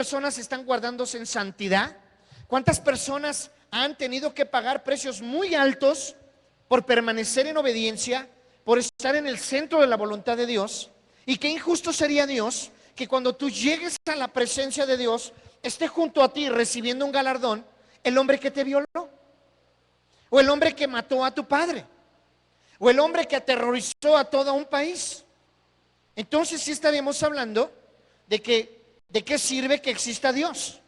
personas están guardándose en santidad? ¿Cuántas personas han tenido que pagar precios muy altos por permanecer en obediencia, por estar en el centro de la voluntad de Dios? Y qué injusto sería Dios que cuando tú llegues a la presencia de Dios, esté junto a ti recibiendo un galardón el hombre que te violó, o el hombre que mató a tu padre, o el hombre que aterrorizó a todo un país. Entonces sí estaríamos hablando de qué sirve que exista Dios,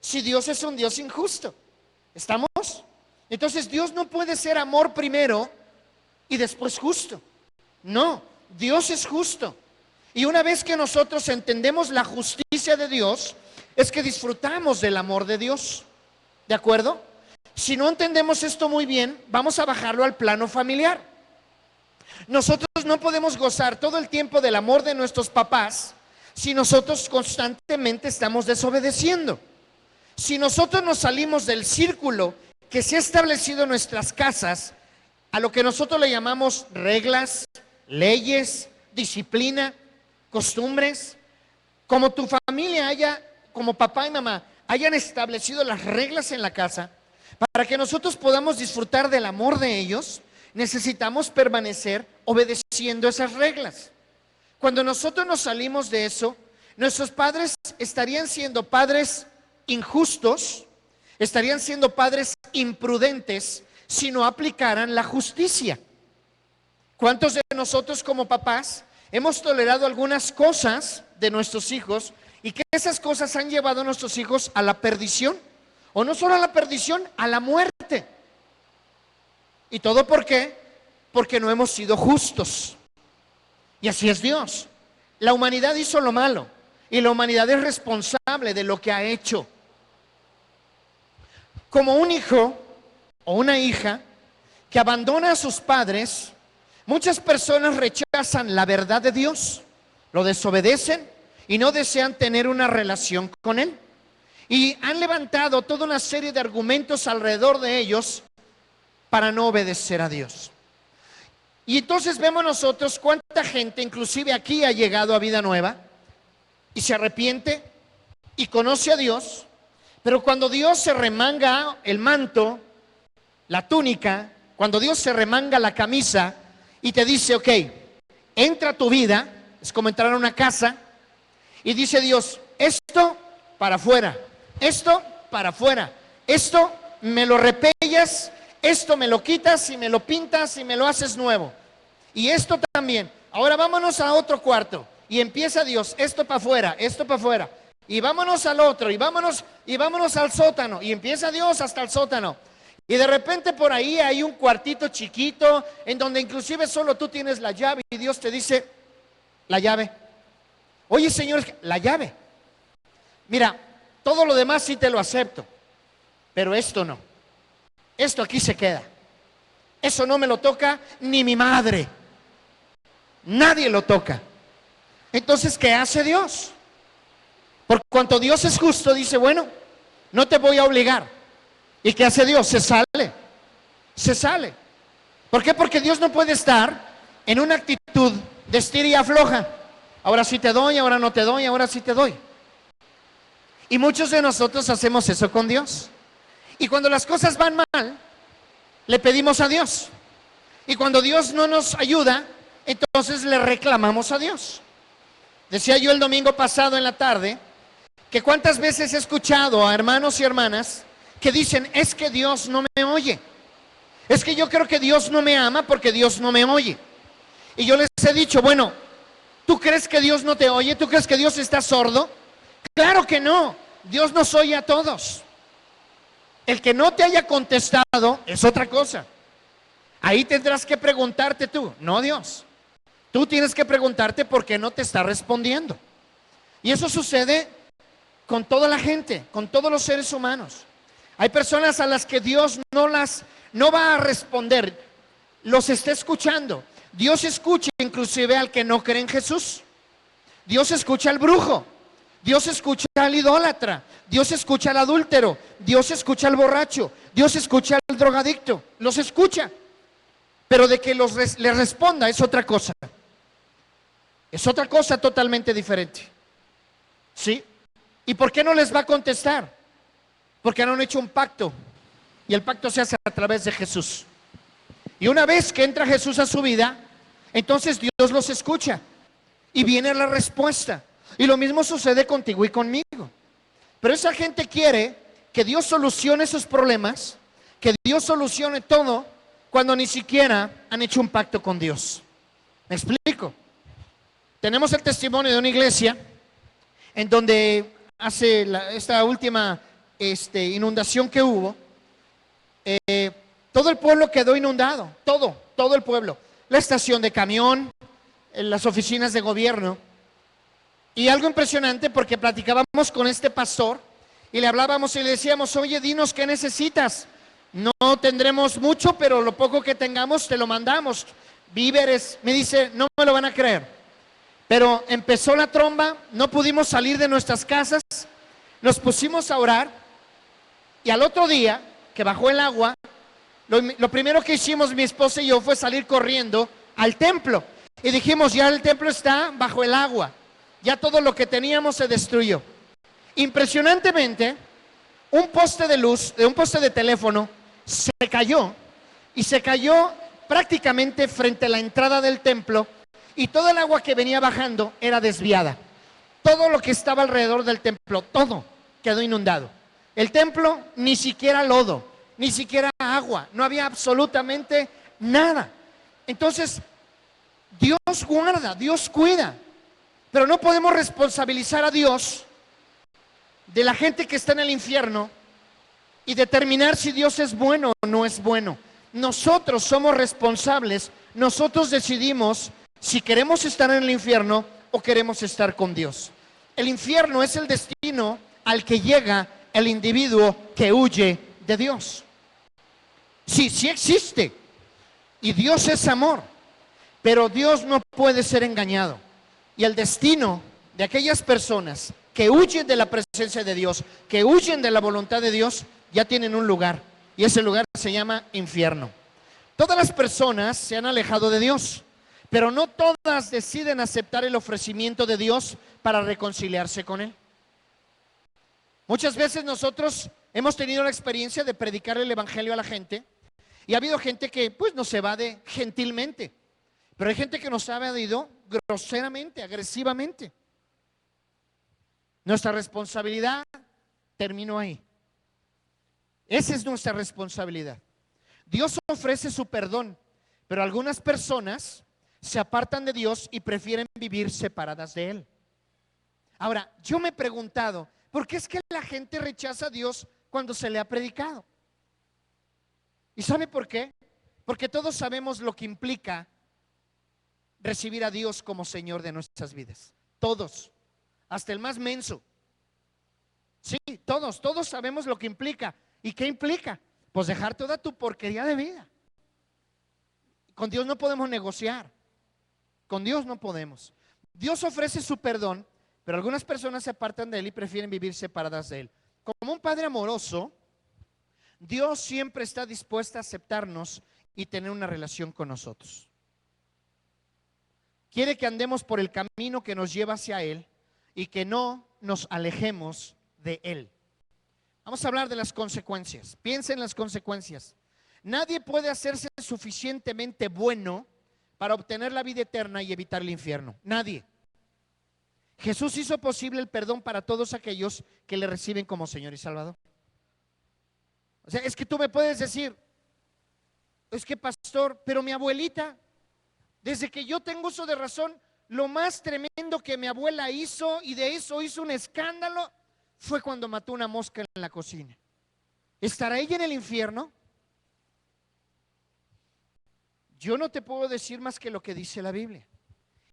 si Dios es un Dios injusto. ¿Estamos? Entonces Dios no puede ser amor primero y después justo. No, Dios es justo. Y una vez que nosotros entendemos la justicia de Dios, es que disfrutamos del amor de Dios. ¿De acuerdo? Si no entendemos esto muy bien, vamos a bajarlo al plano familiar. Nosotros no podemos gozar todo el tiempo del amor de nuestros papás si nosotros constantemente estamos desobedeciendo. Si nosotros nos salimos del círculo que se ha establecido en nuestras casas, a lo que nosotros le llamamos reglas, leyes, disciplina, costumbres, como tu familia como papá y mamá hayan establecido las reglas en la casa, para que nosotros podamos disfrutar del amor de ellos, necesitamos permanecer obedeciendo esas reglas. Cuando nosotros nos salimos de eso, nuestros padres estarían siendo padres injustos, estarían siendo padres imprudentes si no aplicaran la justicia. ¿Cuántos de nosotros como papás hemos tolerado algunas cosas de nuestros hijos y que esas cosas han llevado a nuestros hijos a la perdición? O no solo a la perdición, a la muerte. ¿Y todo por qué? Porque no hemos sido justos. Y así es Dios. La humanidad hizo lo malo y la humanidad es responsable de lo que ha hecho. Como un hijo o una hija que abandona a sus padres, muchas personas rechazan la verdad de Dios, lo desobedecen y no desean tener una relación con Él. Y han levantado toda una serie de argumentos alrededor de ellos para no obedecer a Dios. Y entonces vemos nosotros cuánta gente, inclusive aquí, ha llegado a vida nueva y se arrepiente y conoce a Dios, pero cuando Dios se remanga el manto, la túnica, cuando Dios se remanga la camisa y te dice, ok, entra a tu vida, es como entrar a una casa, y dice Dios, esto para afuera, esto para afuera, esto me lo repellas, esto me lo quitas y me lo pintas y me lo haces nuevo, y esto también. Ahora vámonos a otro cuarto y empieza Dios, esto para afuera, esto para afuera, y vámonos al otro, y vámonos al sótano, y empieza Dios hasta el sótano. Y de repente por ahí hay un cuartito chiquito en donde inclusive solo tú tienes la llave y Dios te dice, la llave. Oye, Señor, la llave. Mira, todo lo demás sí te lo acepto, pero esto no. Esto aquí se queda. Eso no me lo toca ni mi madre. Nadie lo toca. Entonces, ¿qué hace Dios? Por cuanto Dios es justo, dice, bueno, no te voy a obligar. ¿Y qué hace Dios? Se sale. Se sale. ¿Por qué? Porque Dios no puede estar en una actitud de estira y afloja. Ahora sí te doy, ahora no te doy, ahora sí te doy. Y muchos de nosotros hacemos eso con Dios. Y cuando las cosas van mal, le pedimos a Dios. Y cuando Dios no nos ayuda, entonces le reclamamos a Dios. Decía yo el domingo pasado en la tarde, que cuántas veces he escuchado a hermanos y hermanas que dicen, es que Dios no me oye. Es que yo creo que Dios no me ama porque Dios no me oye. Y yo les he dicho, bueno, ¿tú crees que Dios no te oye? ¿Tú crees que Dios está sordo? Claro que no. Dios nos oye a todos. El que no te haya contestado es otra cosa. Ahí tendrás que preguntarte tú, no Dios. Tú tienes que preguntarte por qué no te está respondiendo. Y eso sucede con toda la gente, con todos los seres humanos. Hay personas a las que Dios no va a responder, los está escuchando. Dios escucha inclusive al que no cree en Jesús. Dios escucha al brujo. Dios escucha al idólatra. Dios escucha al adúltero. Dios escucha al borracho. Dios escucha al drogadicto. Los escucha. Pero de que les responda es otra cosa. Es otra cosa totalmente diferente. ¿Sí? ¿Y por qué no les va a contestar? Porque no han hecho un pacto. Y el pacto se hace a través de Jesús. Y una vez que entra Jesús a su vida, entonces Dios los escucha. Y viene la respuesta. Y lo mismo sucede contigo y conmigo. Pero esa gente quiere que Dios solucione sus problemas, que Dios solucione todo, cuando ni siquiera han hecho un pacto con Dios. ¿Me explico? Tenemos el testimonio de una iglesia en donde hace esta última inundación que hubo, todo el pueblo quedó inundado, todo el pueblo. La estación de camión, las oficinas de gobierno. Y algo impresionante, porque platicábamos con este pastor y le hablábamos y le decíamos: oye, dinos qué necesitas. No tendremos mucho, pero lo poco que tengamos te lo mandamos. Víveres. Me dice: no me lo van a creer, pero empezó la tromba, no pudimos salir de nuestras casas, nos pusimos a orar, y al otro día que bajó el agua, lo primero que hicimos mi esposa y yo fue salir corriendo al templo, y dijimos: ya el templo está bajo el agua, ya todo lo que teníamos se destruyó. Impresionantemente, un poste de luz, un poste de teléfono, se cayó, y se cayó prácticamente frente a la entrada del templo, y todo el agua que venía bajando era desviada. Todo lo que estaba alrededor del templo, todo quedó inundado. El templo, ni siquiera lodo, ni siquiera agua, no había absolutamente nada. Entonces, Dios guarda, Dios cuida, pero no podemos responsabilizar a Dios de la gente que está en el infierno y determinar si Dios es bueno o no es bueno. Nosotros somos responsables, nosotros decidimos si queremos estar en el infierno o queremos estar con Dios. El infierno es el destino al que llega el individuo que huye de Dios. Sí, sí existe, y Dios es amor, pero Dios no puede ser engañado. Y el destino de aquellas personas que huyen de la presencia de Dios, que huyen de la voluntad de Dios, ya tienen un lugar, y ese lugar se llama infierno. Todas las personas se han alejado de Dios, pero no todas deciden aceptar el ofrecimiento de Dios para reconciliarse con Él. Muchas veces nosotros hemos tenido la experiencia de predicar el evangelio a la gente, y ha habido gente que pues nos evade gentilmente, pero hay gente que nos ha evadido groseramente, agresivamente. Nuestra responsabilidad terminó ahí. Esa es nuestra responsabilidad. Dios ofrece su perdón, pero algunas personas se apartan de Dios y prefieren vivir separadas de Él. Ahora, yo me he preguntado, ¿por qué es que la gente rechaza a Dios cuando se le ha predicado? ¿Y sabe por qué? Porque todos sabemos lo que implica recibir a Dios como Señor de nuestras vidas. Todos, hasta el más menso. Sí, todos sabemos lo que implica. ¿Y qué implica? Pues dejar toda tu porquería de vida. Con Dios no podemos negociar. Con Dios no podemos. Dios ofrece su perdón, pero algunas personas se apartan de Él y prefieren vivir separadas de Él. Como un Padre amoroso, Dios siempre está dispuesto a aceptarnos y tener una relación con nosotros. Quiere que andemos por el camino que nos lleva hacia Él y que no nos alejemos de Él. Vamos a hablar de las consecuencias. Piensa en las consecuencias. Nadie puede hacerse suficientemente bueno para obtener la vida eterna y evitar el infierno. Nadie. Jesús hizo posible el perdón para todos aquellos que le reciben como Señor y Salvador. O sea, es que tú me puedes decir: es que pastor, pero mi abuelita, desde que yo tengo uso de razón, lo más tremendo que mi abuela hizo, y de eso hizo un escándalo, fue cuando mató una mosca en la cocina. ¿Estará ella en el infierno? Yo no te puedo decir más que lo que dice la Biblia.